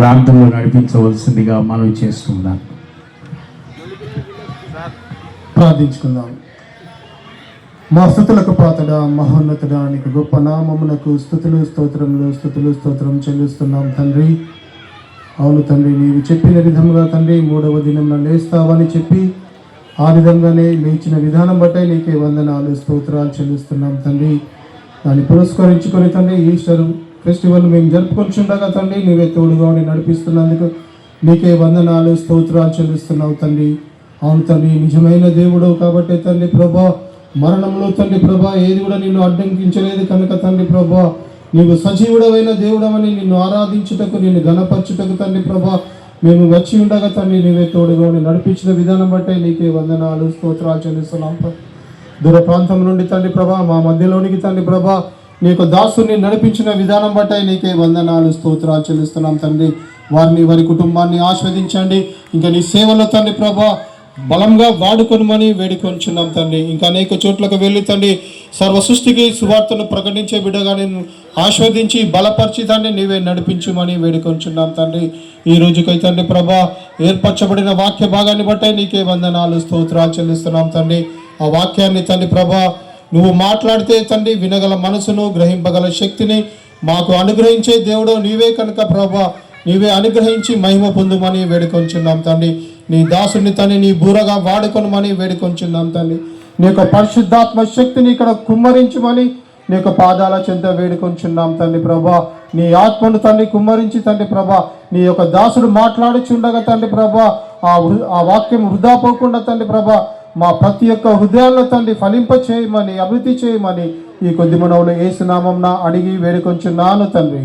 ప్రాంతంలో నడిపించవలసిందిగా మనవి చేస్తున్నాను. ప్రార్థించుకుందాం. మా స్తుతులకు పాతడా, మహోన్నతుడా, నీకు గొప్ప నామమునకు స్తుతులు స్తోత్రం చెల్లిస్తున్నాం తండ్రి. అవును తండ్రి, నీవు చెప్పిన విధంగా తండ్రి 3వ దినం లేస్తావని చెప్పి ఆ విధంగానే లేచిన విధానం బట్టే నీకే వందనాలు స్తోత్రాలు చెల్లిస్తున్నాం తండ్రి. దాన్ని పురస్కరించుకొని తండ్రి ఈస్టర్ ఫెస్టివల్ మేము జరుపుకొచ్చుండగా తండ్రి నీవే తోడుగా నడిపిస్తున్నందుకు నీకే వందనాలు స్తోత్రాలు చెల్లిస్తున్నావు తండ్రి. అవును తండ్రి, నిజమైన దేవుడు కాబట్టి తండ్రి ప్రభా, మరణంలో తండ్రి ప్రభా ఏది కూడా నిన్ను అడ్డంకించలేదు కనుక తండ్రి ప్రభా, నీవు సజీవుడమైన దేవుడవని నిన్ను ఆరాధించుటకు, నిన్ను గణపరచుటకు తండ్రి ప్రభా మేము వచ్చి ఉండగా తండ్రి నీవే తోడుగా నడిపించిన విధానం బట్టే నీకే వందనాలు స్తోత్రాలు చెల్లిస్తున్నాం. దూర ప్రాంతం నుండి తండ్రి ప్రభా మా మధ్యలోనికి తండ్రి ప్రభా నీ యొక్క దాసుని నడిపించిన విధానం బట్టే నీకే వందనాలు స్తోత్రాలు చెల్లిస్తున్నాం తండ్రి. వారిని, వారి కుటుంబాన్ని ఆస్వాదించండి. ఇంకా నీ సేవలో తండ్రి ప్రభా బలంగా వాడుకొనమని వేడుకొంచున్నాం తండ్రి. ఇంకా అనేక చోట్లకు వెళ్ళి తండ్రి సర్వ సృష్టికి సువార్తను ప్రకటించే బిడ్డగా నేను ఆస్వాదించి బలపరిచి తండ్రి నీవే నడిపించుమని వేడుకొంచున్నాం తండ్రి. ఈ రోజుకై తండ్రి ప్రభా ఏర్పరచబడిన వాక్య భాగాన్ని బట్టే నీకే వందనాలు స్తోత్రాలు చెల్లిస్తున్నాం తండ్రి. ఆ వాక్యాన్ని తండ్రి ప్రభా నువ్వు మాట్లాడితే తండ్రి వినగల మనసును, గ్రహింపగల శక్తిని మాకు అనుగ్రహించే దేవుడు నీవే కనుక ప్రభా నీవే అనుగ్రహించి మహిమ పొందుమని వేడుకొంచున్నాం తండ్రి. నీ దాసుని తండ్రి నీ బూరగా వాడుకొనమని వేడుకొంచున్నాం తండ్రి. నీ యొక్క పరిశుద్ధాత్మ శక్తిని ఇక్కడ కుమ్మరించమని నీ యొక్క పాదాల చెంత వేడుకొంచున్నాం తండ్రి ప్రభా. నీ ఆత్మను తండ్రి కుమ్మరించి తండ్రి ప్రభా నీ యొక్క దాసుడు మాట్లాడుచుండగా తండ్రి ప్రభా ఆ వాక్యం వృధా పోకుండా తండ్రి ప్రభా మా ప్రతి ఒక్క హృదయాల్లో తండ్రి ఫలింప చేయమని, అభివృద్ధి చేయమని ఈ కొద్ది మనవులు యేసు నామమున అడిగి వేడుకొంచున్నాను తండ్రి.